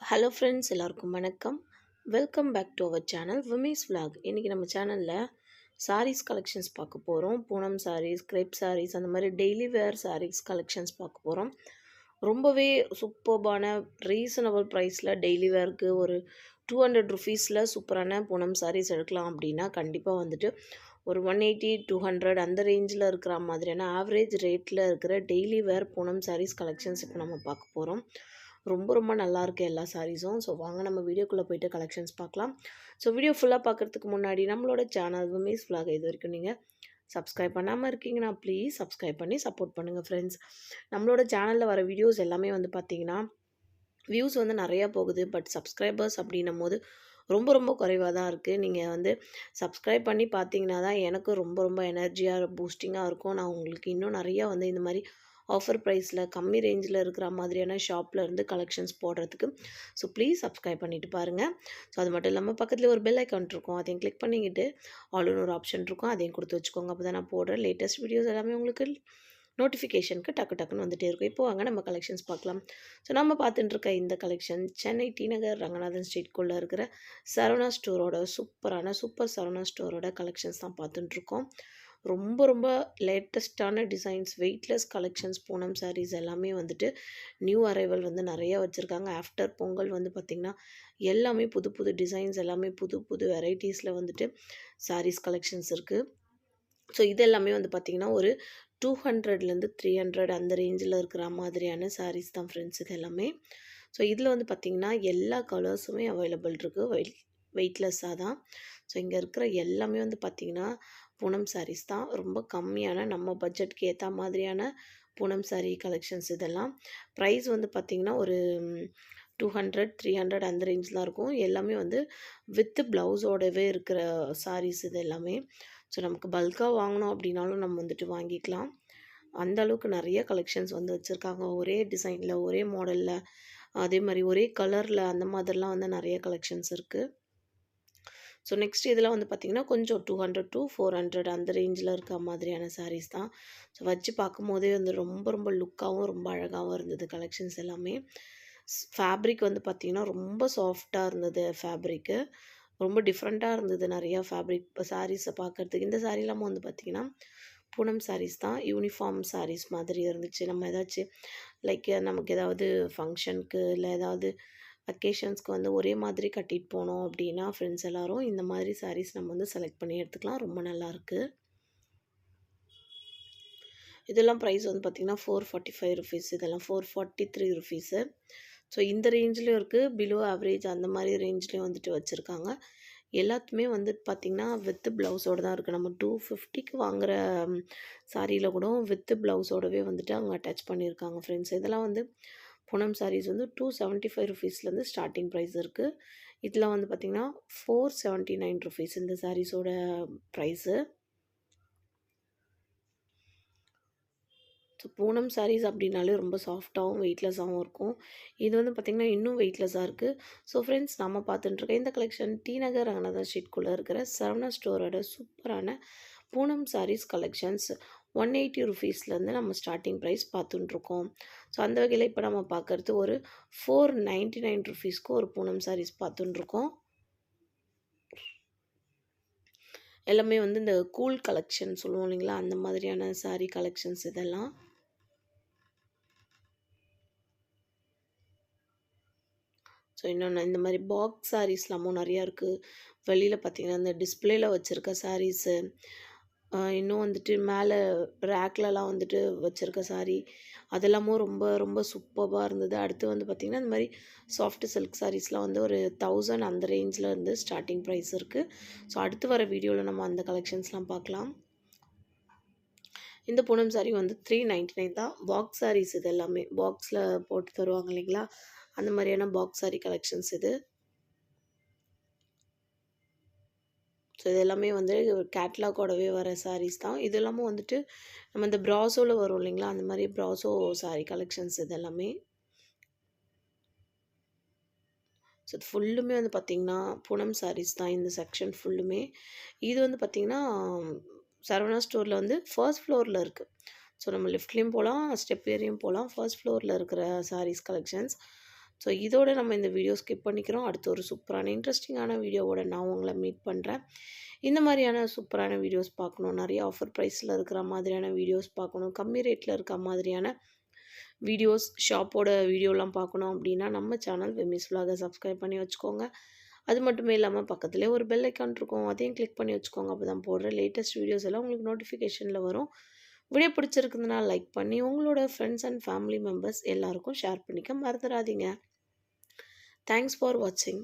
Hello friends, எல்லாருக்கும் வணக்கம். Welcome back to our channel விமேஸ் vlog. இன்றைக்கி நம்ம சேனலில் சாரீஸ் கலெக்ஷன்ஸ் பார்க்க போகிறோம். பூனம் சாரீஸ், கிரேப் சாரீஸ், அந்த மாதிரி டெய்லி வேர் சாரீஸ் கலெக்ஷன்ஸ் பார்க்க போகிறோம். ரொம்பவே சூப்பர்பான ரீசனபிள் ப்ரைஸில் டெய்லி வேருக்கு ஒரு 200 ருபீஸில் சூப்பரான பூனம் சாரீஸ் எடுக்கலாம் அப்படின்னா கண்டிப்பாக வந்துட்டு ஒரு 180 200 அந்த ரேஞ்சில் இருக்கிற மாதிரியான ஆவரேஜ் ரேட்டில் இருக்கிற daily wear Poonam sarees collections இப்போ நம்ம பார்க்க போகிறோம். ரொம்ப ரொம்ப நல்லாயிருக்கு எல்லா சாரீஸும். ஸோ வாங்க நம்ம வீடியோக்குள்ளே போய்ட்டு கலெக்ஷன்ஸ் பார்க்கலாம். ஸோ வீடியோ ஃபுல்லாக பார்க்குறதுக்கு முன்னாடி நம்மளோட சேனல் விமேஸ் vlog இது வரைக்கும் நீங்கள் சப்ஸ்கிரைப் பண்ணாமல் இருக்கீங்கன்னா ப்ளீஸ் சப்ஸ்கிரைப் பண்ணி சப்போர்ட் பண்ணுங்கள் ஃப்ரெண்ட்ஸ். நம்மளோட சேனலில் வர வீடியோஸ் எல்லாமே வந்து பார்த்திங்கன்னா வியூஸ் வந்து நிறையா போகுது. பட் சப்ஸ்கிரைபர்ஸ் அப்படின்னும் போது ரொம்ப ரொம்ப குறைவாக தான் இருக்குது. நீங்கள் வந்து சப்ஸ்கிரைப் பண்ணி பார்த்தீங்கன்னா தான் எனக்கு ரொம்ப ரொம்ப எனர்ஜியாக பூஸ்டிங்காக இருக்கும். நான் உங்களுக்கு இன்னும் நிறையா வந்து இந்த மாதிரி ஆஃபர் ப்ரைஸில் கம்மி ரேஞ்சில் இருக்கிற மாதிரியான ஷாப்பில் இருந்து கலெக்ஷன்ஸ் போடுறதுக்கு ஸோ ப்ளீஸ் சப்ஸ்கிரைப் பண்ணிவிட்டு பாருங்கள். ஸோ அது மட்டும் இல்லாமல் பக்கத்தில் ஒரு பெல் ஐக்கான் இருக்கும், அதையும் கிளிக் பண்ணிக்கிட்டு ஆல்னு ஒரு ஆப்ஷன் இருக்கும், அதையும் கொடுத்து வச்சுக்கோங்க. அப்போ தான் நான் போடுற லேட்டஸ்ட் வீடியோஸ் எல்லாமே உங்களுக்கு நோட்டிஃபிகேஷனுக்கு டக்குன்னு வந்துகிட்டே இருக்கும். இப்போ வாங்க நம்ம கலெக்ஷன்ஸ் பார்க்கலாம். ஸோ நம்ம பார்த்துட்டு இருக்க இந்த கலெக்ஷன் சென்னை டி நகர் ரங்கநாதன் ஸ்ட்ரீட்குள்ளே இருக்கிற சரவணா ஸ்டோரோட சூப்பர் சரவணா ஸ்டோரோட கலெக்ஷன்ஸ் தான் பார்த்துட்டுருக்கோம். ரொம்ப ரொம்ப லேட்டஸ்ட்டான designs, weightless collections, Poonam saris எல்லாமே வந்துட்டு நியூ அரைவல் வந்து நிறையா வச்சுருக்காங்க. ஆஃப்டர் பொங்கல் வந்து பார்த்திங்கன்னா எல்லாமே புது புது டிசைன்ஸ், எல்லாமே புது புது வெரைட்டிஸில் வந்துட்டு சாரீஸ் கலெக்ஷன்ஸ் இருக்குது. ஸோ இது எல்லாமே வந்து பார்த்திங்கன்னா ஒரு 200லேருந்து 300 அந்த ரேஞ்சில் இருக்கிற மாதிரியான சாரீஸ் தான் ஃப்ரெண்ட்ஸ் இது எல்லாமே. ஸோ இதில் வந்து பார்த்திங்கன்னா எல்லா கலர்ஸுமே அவைலபிள் இருக்குது, வெயிட்லெஸ்ஸாக தான். ஸோ இங்கே இருக்கிற எல்லாமே வந்து பார்த்திங்கன்னா பூனம் சாரீஸ் தான். ரொம்ப கம்மியான நம்ம பட்ஜெட்க்கு ஏற்ற மாதிரியான பூனம் சாரீ கலெக்ஷன்ஸ் இதெல்லாம். ப்ரைஸ் வந்து பார்த்திங்கன்னா ஒரு 200 300 அந்த ரேஞ்ச் தான் இருக்கும். எல்லாமே வந்து வித்து ப்ளவுஸோடவே இருக்கிற சாரீஸ் இது எல்லாமே. ஸோ நமக்கு பல்காக வாங்கினோம் அப்படின்னாலும் நம்ம வந்துட்டு வாங்கிக்கலாம். அந்த அளவுக்கு நிறைய கலெக்ஷன்ஸ் வந்து வச்சுருக்காங்க. ஒரே டிசைனில், ஒரே மாடலில், அதே மாதிரி ஒரே கலரில், அந்த மாதிரிலாம் வந்து நிறைய கலெக்ஷன்ஸ் இருக்குது. ஸோ நெக்ஸ்ட் இதெல்லாம் வந்து பார்த்திங்கன்னா கொஞ்சம் 200 to 400 அந்த ரேஞ்சில் இருக்க மாதிரியான சாரீஸ் தான். ஸோ வச்சு பார்க்கும்போதே வந்து ரொம்ப ரொம்ப லுக்காகவும் ரொம்ப அழகாகவும் இருந்தது கலெக்ஷன்ஸ் எல்லாமே. ஃபேப்ரிக் வந்து பார்த்திங்கன்னா ரொம்ப சாஃப்டாக இருந்தது. ஃபேப்ரிக்கு ரொம்ப டிஃப்ரெண்ட்டாக இருந்தது. நிறையா ஃபேப்ரிக் இப்போ சாரீஸை பார்க்குறதுக்கு இந்த சாரீலாம் வந்து பார்த்திங்கன்னா பூனம் சாரீஸ் தான். யூனிஃபார்ம் சாரீஸ் மாதிரி இருந்துச்சு. நம்ம ஏதாச்சும் லைக் நமக்கு ஏதாவது ஃபங்க்ஷனுக்கு இல்லை ஏதாவது அக்கேஷன்ஸ்க்கு வந்து ஒரே மாதிரி கட்டிட்டு போனோம் அப்படின்னா ஃப்ரெண்ட்ஸ் எல்லோரும் இந்த மாதிரி சாரீஸ் நம்ம வந்து செலக்ட் பண்ணி எடுத்துக்கலாம். ரொம்ப நல்லாயிருக்கு. இதெல்லாம் ப்ரைஸ் வந்து பார்த்திங்கன்னா 445 ருபீஸ், இதெல்லாம் 443 ருபீஸு. ஸோ இந்த ரேஞ்சிலையும் இருக்குது, பிலோ ஆவரேஜ் அந்த மாதிரி ரேஞ்ச்லேயும் வந்துட்டு வச்சுருக்காங்க. எல்லாத்துமே வந்து பார்த்திங்கன்னா வித்து ப்ளவுஸோடு தான் இருக்குது. நம்ம 250க்கு வாங்குகிற சாரியில் கூட வித்து ப்ளவுஸோடவே வந்துட்டு அவங்க அட்டாச் பண்ணியிருக்காங்க ஃப்ரெண்ட்ஸ். இதெல்லாம் வந்து பூனம் சாரீஸ் வந்து 275 ருபீஸ்லேருந்து ஸ்டார்டிங் ப்ரைஸ் இருக்குது. இதில் வந்து பார்த்திங்கன்னா 479 ருபீஸ் இந்த சாரீஸோட ப்ரைஸு. ஸோ பூனம் சாரீஸ் அப்படின்னாலே ரொம்ப சாஃப்டாகவும் வெயிட்லெஸ்ஸாகவும் இருக்கும். இது வந்து பார்த்திங்கன்னா இன்னும் வெயிட்லெஸ்ஸாக இருக்குது. ஸோ ஃப்ரெண்ட்ஸ், நம்ம பார்த்துட்டுருக்க இந்த கலெக்ஷன் டி நகர் ரங்கநாதன் ஸ்ட்ரீட்குள்ளே இருக்கிற சரவணா ஸ்டோரோட சூப்பரான பூனம் சாரீஸ் கலெக்ஷன்ஸ் 180 ருபீஸ்லேருந்து நம்ம ஸ்டார்டிங் ப்ரைஸ் பார்த்துட்டுருக்கோம். ஸோ அந்த வகையில் இப்போ நம்ம பார்க்குறது ஒரு 499 ருபீஸ்க்கு ஒரு பூனம் சாரீஸ் பார்த்துட்டுருக்கோம். எல்லாமே வந்து இந்த கூல் கலெக்ஷன் சொல்லுவோம் இல்லைங்களா, அந்த மாதிரியான சாரீ கலெக்ஷன்ஸ் இதெல்லாம். ஸோ இன்னொன்று இந்த மாதிரி பாக்ஸ் சாரீஸ்லாமும் நிறையா இருக்குது. வெளியில் பார்த்திங்கன்னா இந்த டிஸ்பிளேயில் வச்சுருக்க சாரீஸு, இன்னும் வந்துட்டு மேலே ரேக்லலாம் வந்துட்டு வச்சுருக்க சாரீ அதெல்லாமும் ரொம்ப ரொம்ப சூப்பராக இருந்தது. அடுத்து வந்து பார்த்திங்கன்னா இந்த மாதிரி சாஃப்ட் சில்க் சாரீஸ்லாம் வந்து ஒரு 1000 அந்த ரேஞ்சில் இருந்து ஸ்டார்டிங் ப்ரைஸ் இருக்குது. ஸோ அடுத்து வர வீடியோவில் நம்ம அந்த கலெக்ஷன்ஸ்லாம் பார்க்கலாம். இந்த பூனம் சாரீ வந்து 399 தான். பாக்ஸ் சாரீஸ் இது எல்லாமே பாக்ஸில் போட்டு தருவாங்க இல்லைங்களா, அந்த மாதிரியான பாக்ஸ் சாரீ கலெக்ஷன்ஸ் இது. ஸோ இது எல்லாமே வந்து கேட்லாகோடவே வர சாரீஸ் தான். இது எல்லாமும் வந்துட்டு நம்ம இந்த ப்ராஸோவில் வரும் இல்லைங்களா, அந்த மாதிரி ப்ராஸோ சாரீ கலெக்ஷன்ஸ் இது எல்லாமே. ஸோ இது ஃபுல்லுமே வந்து பார்த்திங்கன்னா பூனம் சாரீஸ் தான் இந்த செக்ஷன் ஃபுல்லுமே. இது வந்து பார்த்திங்கன்னா சரவணா ஸ்டோரில் வந்து ஃபர்ஸ்ட் ஃப்ளோரில் இருக்குது. ஸோ நம்ம லிஃப்ட்லேயும் போகலாம், ஸ்டெப் ஏறியும் போகலாம். ஃபர்ஸ்ட் ஃப்ளோரில் இருக்கிற சாரீஸ் கலெக்ஷன்ஸ். ஸோ இதோட நம்ம இந்த வீடியோ ஸ்கிப் பண்ணிக்கிறோம். அடுத்து ஒரு சூப்பரான இன்ட்ரெஸ்டிங்கான வீடியோவோட நான் உங்களை மீட் பண்ணுறேன். இந்த மாதிரியான சூப்பரான வீடியோஸ் பார்க்கணும், நிறைய ஆஃபர் ப்ரைஸில் இருக்கிற மாதிரியான வீடியோஸ் பார்க்கணும், கம்மி ரேட்டில் இருக்க மாதிரியான வீடியோஸ், ஷாப்போட வீடியோலாம் பார்க்கணும் அப்படின்னா நம்ம சேனல் விமிஸ் விலாகை சப்ஸ்கிரைப் பண்ணி வச்சுக்கோங்க. அது மட்டுமே இல்லாமல் பக்கத்துலேயே ஒரு பெல் ஐக்கான் இருக்கும், அதையும் கிளிக் பண்ணி வச்சுக்கோங்க. அப்போ தான் போடுற லேட்டஸ்ட் வீடியோஸ் எல்லாம் உங்களுக்கு நோட்டிஃபிகேஷனில் வரும். வீடியோ பிடிச்சிருக்குதுன்னா லைக் பண்ணி உங்களோட ஃப்ரெண்ட்ஸ் அண்ட் ஃபேமிலி மெம்பர்ஸ் எல்லாருக்கும் ஷேர் பண்ணிக்க மறந்துடாதீங்க. தேங்க்ஸ் ஃபார் வாட்சிங்.